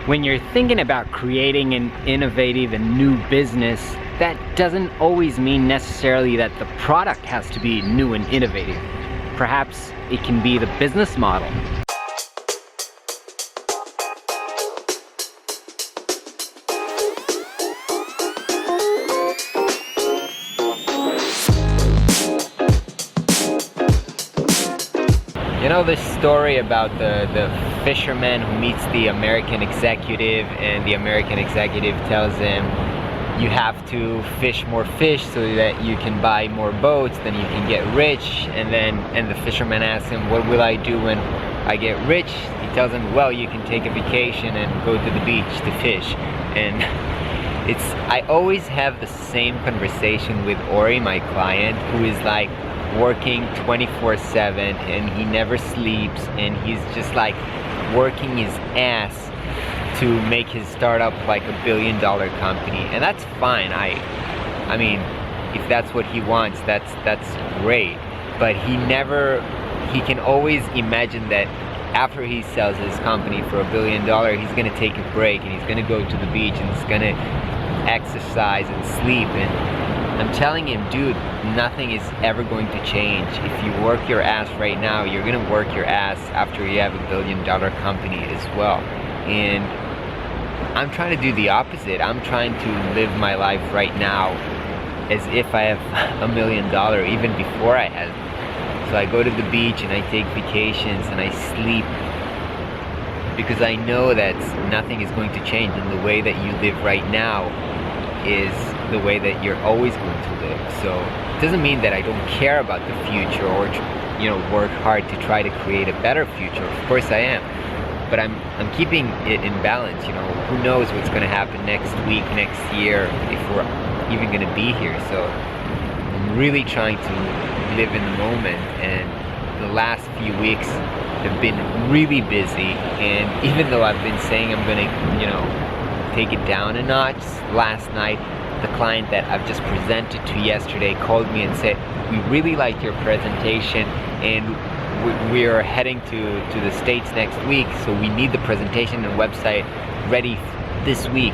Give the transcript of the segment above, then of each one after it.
When you're thinking about creating an innovative and new business, that doesn't always mean necessarily that the product has to be new and innovative. Perhaps it can be the business model. You know this story about the fisherman who meets the American executive, and the American executive tells him, you have to fish more fish so that you can buy more boats, then you can get rich. And the fisherman asks him, what will I do when I get rich? He tells him, well, you can take a vacation and go to the beach to fish. And I always have the same conversation with Ori, my client, who is like working 24/7 and he never sleeps, and he's just like working his ass to make his startup like $1 billion company. And that's fine. I mean, if that's what he wants, that's great. But he can always imagine that after he sells his company for $1 billion, he's gonna take a break and he's gonna go to the beach and he's gonna exercise and sleep. And I'm telling him, dude, nothing is ever going to change. If you work your ass right now, you're gonna work your ass after you have $1 billion company as well. And I'm trying to do the opposite. I'm trying to live my life right now as if I have $1 million, even before I had it. So I go to the beach and I take vacations and I sleep, because I know that nothing is going to change, and the way that you live right now is the way that you're always going to live. So it doesn't mean that I don't care about the future or work hard to try to create a better future. Of course I am, but I'm keeping it in balance. Who knows what's going to happen next week, next year, if we're even going to be here. So I'm really trying to live in the moment, and the last few weeks have been really busy. And even though I've been saying I'm going to take it down a notch, last night the client that I've just presented to yesterday called me and said, we really liked your presentation and we're heading to the States next week, so we need the presentation and website ready this week.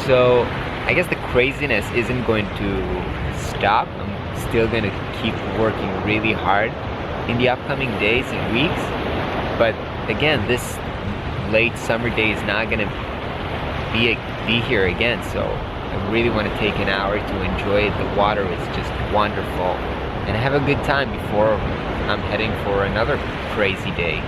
So I guess the craziness isn't going to stop. I'm still going to keep working really hard in the upcoming days and weeks. But again, this late summer day is not going to be here again, so I really want to take an hour to enjoy it. The water is just wonderful, and have a good time before I'm heading for another crazy day.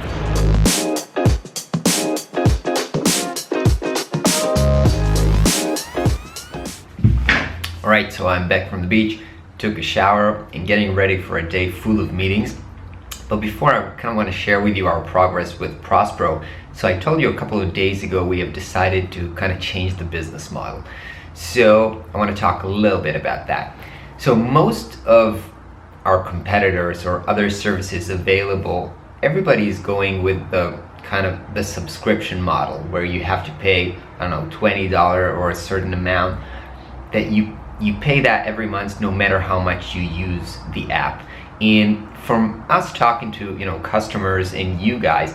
Alright, so I'm back from the beach, took a shower, and getting ready for a day full of meetings. But before, I kind of want to share with you our progress with Prospero. So I told you a couple of days ago we have decided to kind of change the business model. So I want to talk a little bit about that. So most of our competitors or other services available, everybody is going with the kind of the subscription model where you have to pay, I don't know, $20 or a certain amount, that you pay that every month no matter how much you use the app. And from us talking to customers and you guys,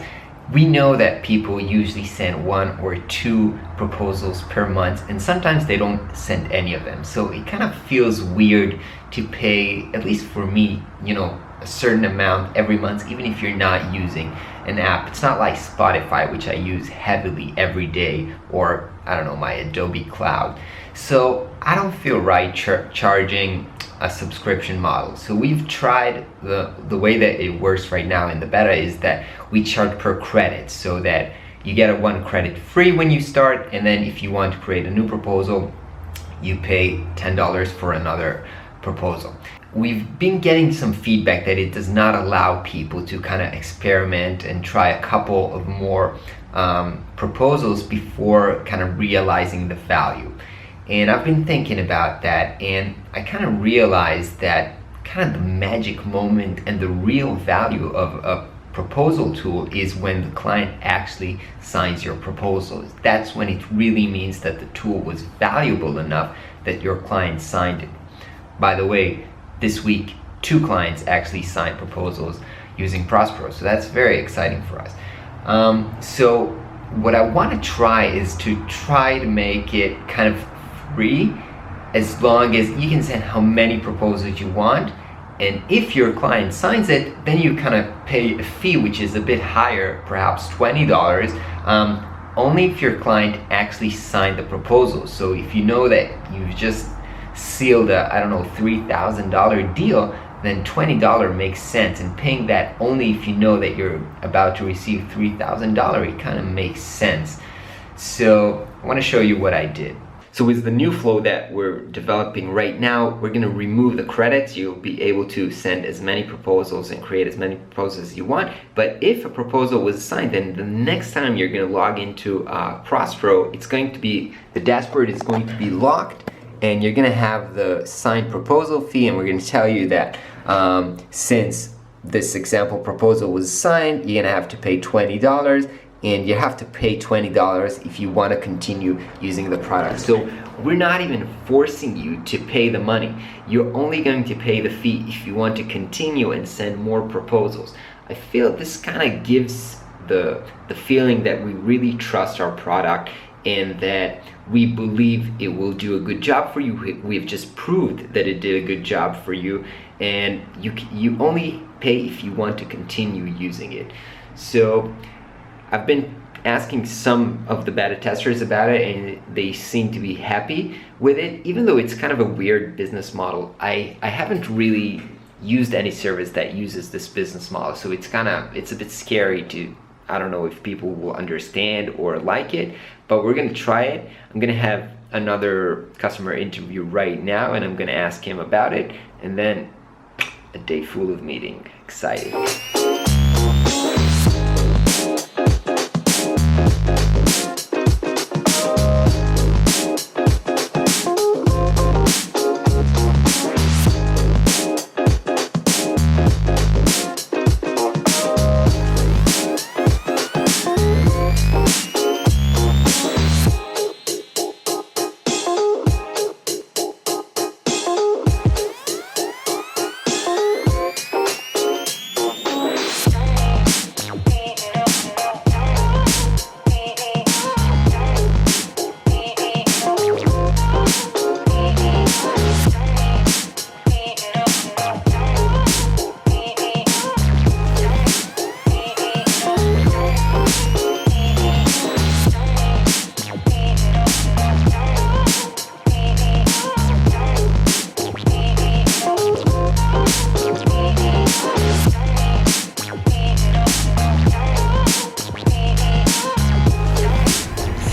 we know that people usually send 1 or 2 proposals per month, and sometimes they don't send any of them. So it kind of feels weird to pay, at least for me, a certain amount every month, even if you're not using an app. It's not like Spotify, which I use heavily every day, or I don't know, my Adobe Cloud. So I don't feel right charging a subscription model. So we've tried the way that it works right now in the beta is that we charge per credit, so that you get a 1 credit free when you start, and then if you want to create a new proposal, you pay $10 for another proposal. We've been getting some feedback that it does not allow people to kind of experiment and try a couple of more proposals before kind of realizing the value. And I've been thinking about that, and I kind of realized that kind of the magic moment and the real value of a proposal tool is when the client actually signs your proposal. That's when it really means that the tool was valuable enough that your client signed it. By the way, this week 2 clients actually signed proposals using Prospero, so that's very exciting for us. So what I want to try is to make it kind of free, as long as you can send how many proposals you want, and if your client signs it, then you kind of pay a fee which is a bit higher, perhaps $20, only if your client actually signed the proposal. So if you know that you've just sealed a, I don't know, $3,000 deal, then $20 makes sense, and paying that only if you know that you're about to receive $3,000, it kind of makes sense. So I want to show you what I did. So with the new flow that we're developing right now, we're going to remove the credits. You'll be able to send as many proposals and create as many proposals as you want. But if a proposal was signed, then the next time you're going to log into Prospero, it's going to be, the dashboard is going to be locked, and you're going to have the signed proposal fee, and we're going to tell you that since this example proposal was signed, you're going to have to pay $20. And you have to pay $20 if you want to continue using the product. So we're not even forcing you to pay the money. You're only going to pay the fee if you want to continue and send more proposals. I feel this kind of gives the feeling that we really trust our product and that we believe it will do a good job for you. We've just proved that it did a good job for you, and you only pay if you want to continue using it. So I've been asking some of the beta testers about it, and they seem to be happy with it, even though it's kind of a weird business model. I haven't really used any service that uses this business model, so it's a bit scary to, I don't know if people will understand or like it, but we're gonna try it. I'm gonna have another customer interview right now, and I'm gonna ask him about it, and then a day full of meeting. Exciting.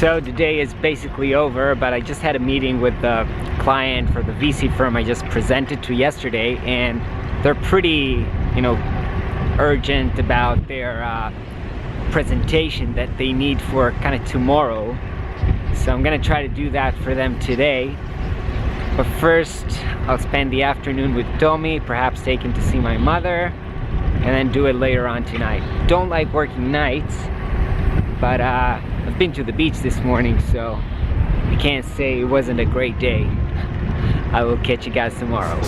So today is basically over, but I just had a meeting with the client for the VC firm I just presented to yesterday, and they're pretty, urgent about their presentation that they need for kind of tomorrow. So I'm gonna try to do that for them today. But first, I'll spend the afternoon with Tommy, perhaps take him to see my mother, and then do it later on tonight. Don't like working nights, but I've been to the beach this morning, so I can't say it wasn't a great day. I will catch you guys tomorrow.